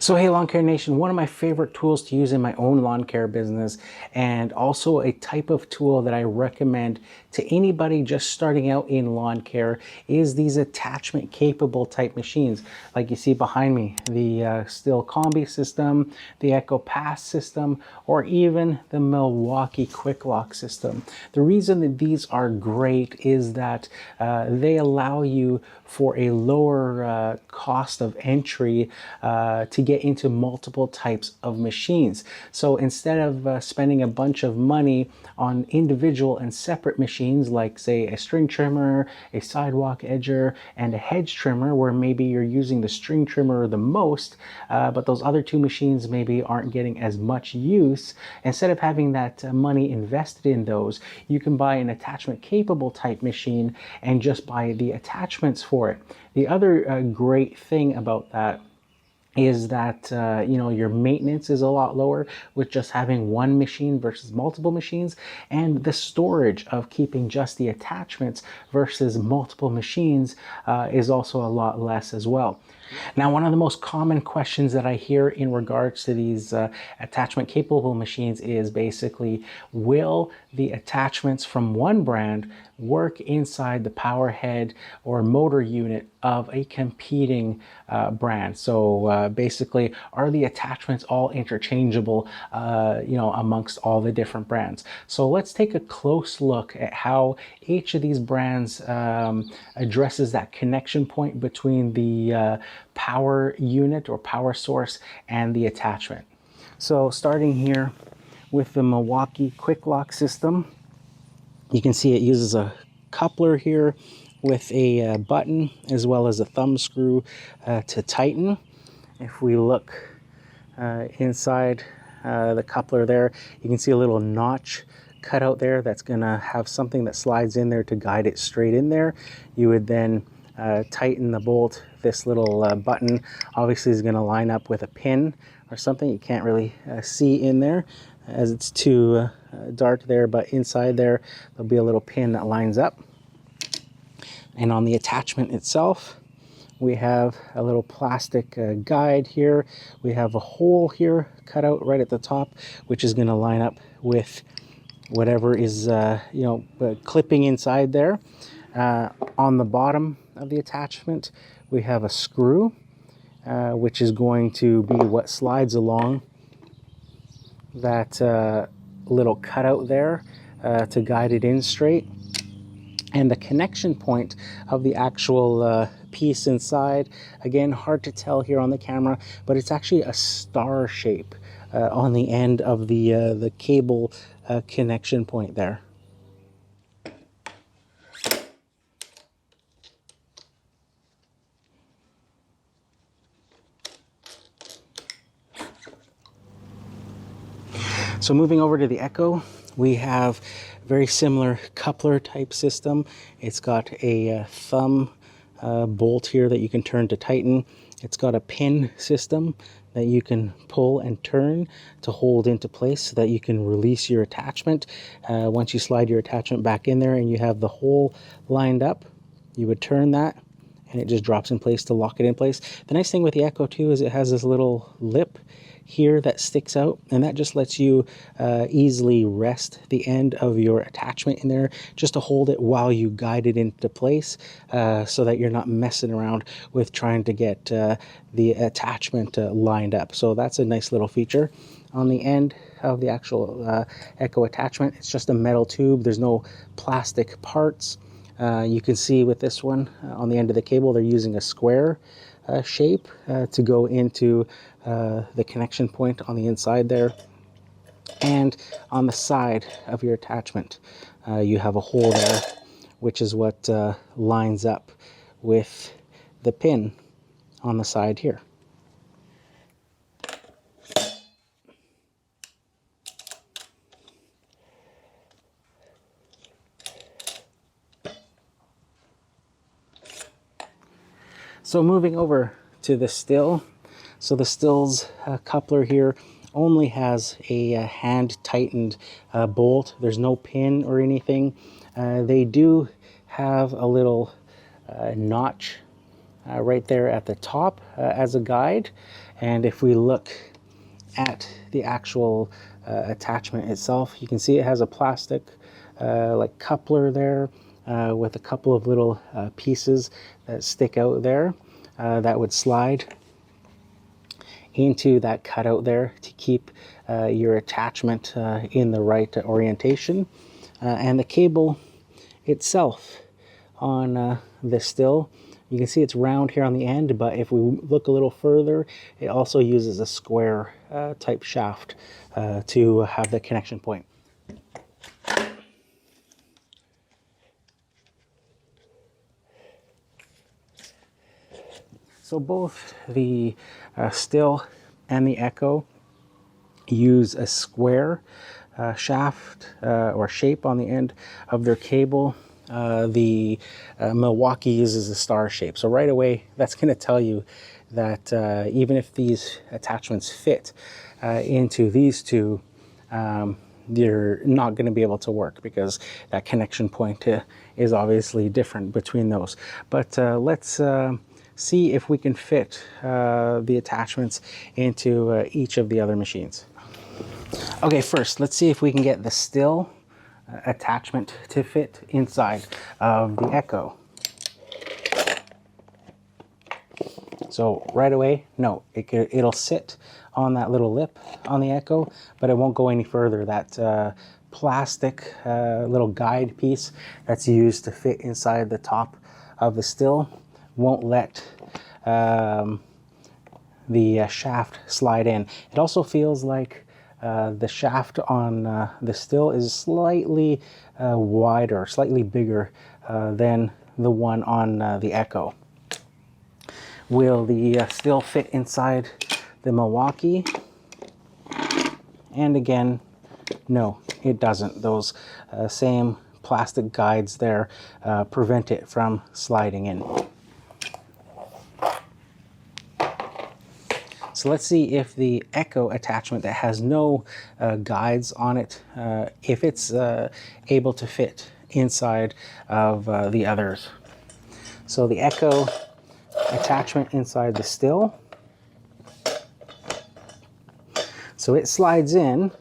So hey Lawn Care Nation, one of my favorite tools to use in my own lawn care business, and also a type of tool that I recommend to anybody just starting out in lawn care, is these attachment capable type machines. Like you see behind me, the STIHL Kombi system, the PAS system, or even the Milwaukee Quick Lok system. The reason that these are great is that they allow you for a lower cost of entry to get into multiple types of machines. So instead of spending a bunch of money on individual and separate machines, like say a string trimmer, a sidewalk edger, and a hedge trimmer, where maybe you're using the string trimmer the most, but those other two machines maybe aren't getting as much use, instead of having that money invested in those, you can buy an attachment capable type machine and just buy the attachments for it. The other great thing about that is that you know, your maintenance is a lot lower with just having one machine versus multiple machines, and the storage of keeping just the attachments versus multiple machines is also a lot less as well. Now, one of the most common questions that I hear in regards to these attachment capable machines is basically, will the attachments from one brand work inside the power head or motor unit of a competing brand? So basically, are the attachments all interchangeable, you know, amongst all the different brands? So let's take a close look at how each of these brands addresses that connection point between the power unit or power source and the attachment. So starting here with the Milwaukee Quick Lok System, you can see it uses a coupler here with a button as well as a thumb screw to tighten. If we look inside the coupler there, you can see a little notch cut out there that's gonna have something that slides in there to guide it straight in there. You would then tighten the bolt. This little button obviously is gonna line up with a pin or something. You can't really see in there as it's too dark there, but inside there, there'll be a little pin that lines up. And on the attachment itself, we have a little plastic guide here. We have a hole here cut out right at the top, which is gonna line up with whatever is you know, clipping inside there. On the bottom of the attachment, we have a screw, which is going to be what slides along that little cutout there to guide it in straight. And the connection point of the actual piece inside, again, hard to tell here on the camera, but it's actually a star shape on the end of the cable connection point there. So moving over to the Echo, we have very similar coupler type system. It's got a thumb bolt here that you can turn to tighten. It's got a pin system that you can pull and turn to hold into place so that you can release your attachment. Once you slide your attachment back in there and you have the hole lined up, you would turn that and it just drops in place to lock it in place. The nice thing with the Echo too is it has this little lip here that sticks out, and that just lets you easily rest the end of your attachment in there just to hold it while you guide it into place, so that you're not messing around with trying to get the attachment lined up. So that's a nice little feature. On the end of the actual Echo attachment, it's just a metal tube. There's no plastic parts. You can see with this one on the end of the cable, they're using a square shape to go into the connection point on the inside there. And on the side of your attachment, you have a hole there, which is what lines up with the pin on the side here. So moving over to the STIHL. So the STIHL's coupler here only has a hand tightened bolt. There's no pin or anything. They do have a little notch right there at the top as a guide. And if we look at the actual attachment itself, you can see it has a plastic like coupler there with a couple of little pieces that stick out there that would slide into that cutout there to keep your attachment in the right orientation. And the cable itself on the STIHL, you can see it's round here on the end, but if we look a little further, it also uses a square type shaft to have the connection point. So both the STIHL and the Echo use a square shaft or shape on the end of their cable. The Milwaukee uses a star shape. So right away, that's going to tell you that even if these attachments fit into these two, you're not going to be able to work because that connection point is obviously different between those. But let's see if we can fit the attachments into each of the other machines. Okay, first, let's see if we can get the STIHL attachment to fit inside of the Echo. So right away, no, it'll sit on that little lip on the Echo, but it won't go any further. That plastic little guide piece that's used to fit inside the top of the STIHL won't let the shaft slide in. It also feels like the shaft on the STIHL is slightly wider, slightly bigger than the one on the Echo. Will the STIHL fit inside the Milwaukee? And again, no, it doesn't. Those same plastic guides there prevent it from sliding in. So let's see if the Echo attachment that has no guides on it, if it's able to fit inside of the others. So the Echo attachment inside the STIHL. So it slides in,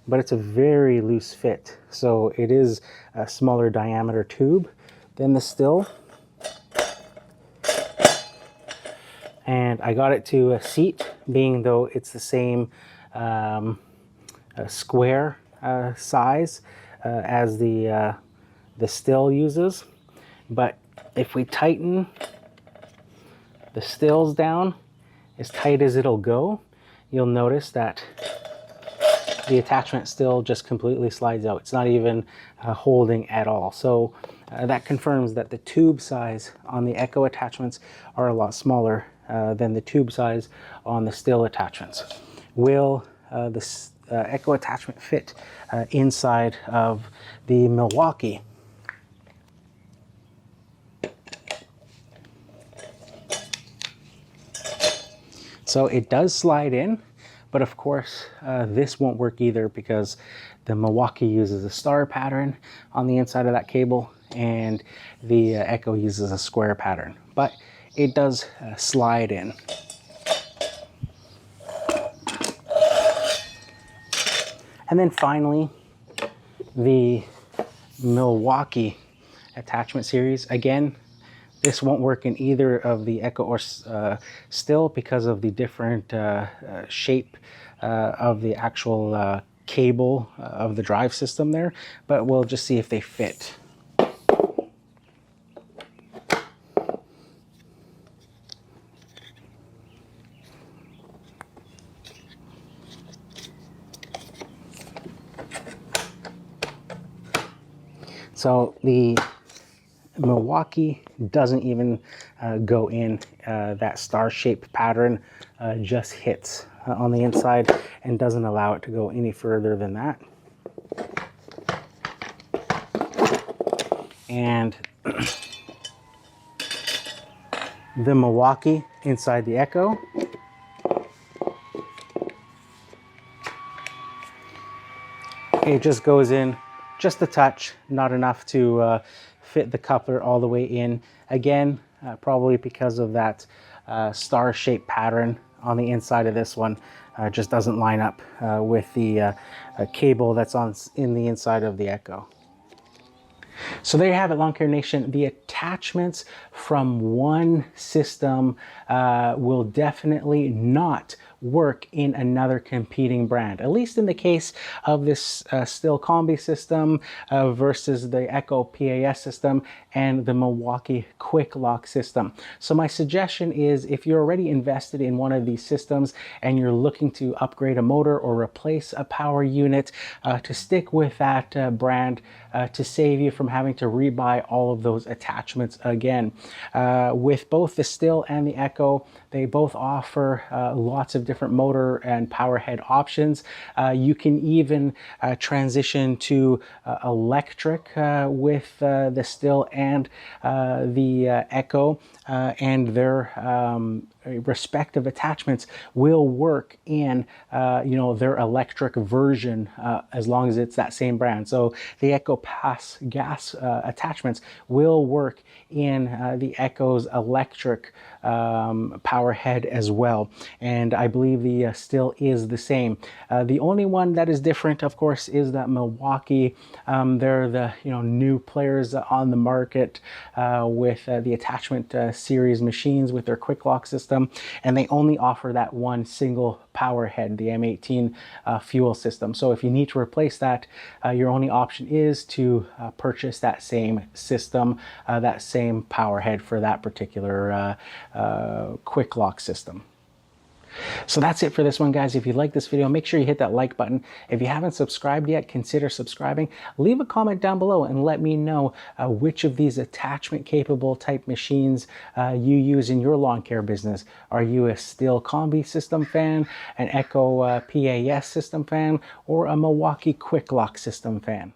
but it's a very loose fit. So it is a smaller diameter tube than the STIHL. And I got it to a seat, being though it's the same square size as the STIHL uses. But if we tighten the STIHLs down as tight as it'll go, you'll notice that the attachment still just completely slides out. It's not even holding at all. So that confirms that the tube size on the Echo attachments are a lot smaller than the tube size on the STIHL attachments. Will the Echo attachment fit inside of the Milwaukee? So it does slide in, but of course this won't work either because the Milwaukee uses a star pattern on the inside of that cable and the Echo uses a square pattern. But it does slide in. And then finally, the Milwaukee attachment series. Again, this won't work in either of the Echo or STIHL because of the different shape of the actual cable of the drive system there, but we'll just see if they fit. So the Milwaukee doesn't even go in that star-shaped pattern, just hits on the inside and doesn't allow it to go any further than that. And the Milwaukee inside the Echo, it just goes in just a touch, not enough to fit the coupler all the way in. Again, probably because of that star-shaped pattern on the inside of this one. Just doesn't line up with the cable that's in the inside of the Echo. So there you have it, Lawn Care Nation. The attachments from one system will definitely not work in another competing brand, at least in the case of this STIHL Kombi system versus the Echo PAS system and the Milwaukee Quick Lok system. So my suggestion is, if you're already invested in one of these systems and you're looking to upgrade a motor or replace a power unit, to stick with that brand to save you from having to rebuy all of those attachments again. With both the STIHL and the Echo, they both offer lots of different motor and power head options. You can even transition to electric with the STIHL and the Echo, and their respective attachments will work in their electric version, as long as it's that same brand. So the Echo PAS gas attachments will work in the Echo's electric power head as well, and I believe the STIHL is the same. The only one that is different, of course, is that Milwaukee. They're the new players on the market with the attachment series machines with their Quick Lok system, and they only offer that one single power head, the M18 fuel system. So if you need to replace that, your only option is to purchase that same system, that same power head for that particular Quick Lok system. So that's it for this one, guys. If you like this video, make sure you hit that like button. If you haven't subscribed yet, consider subscribing. Leave a comment down below and let me know which of these attachment capable type machines you use in your lawn care business. Are you a STIHL Kombi system fan, an Echo PAS system fan, or a Milwaukee Quick Lok system fan?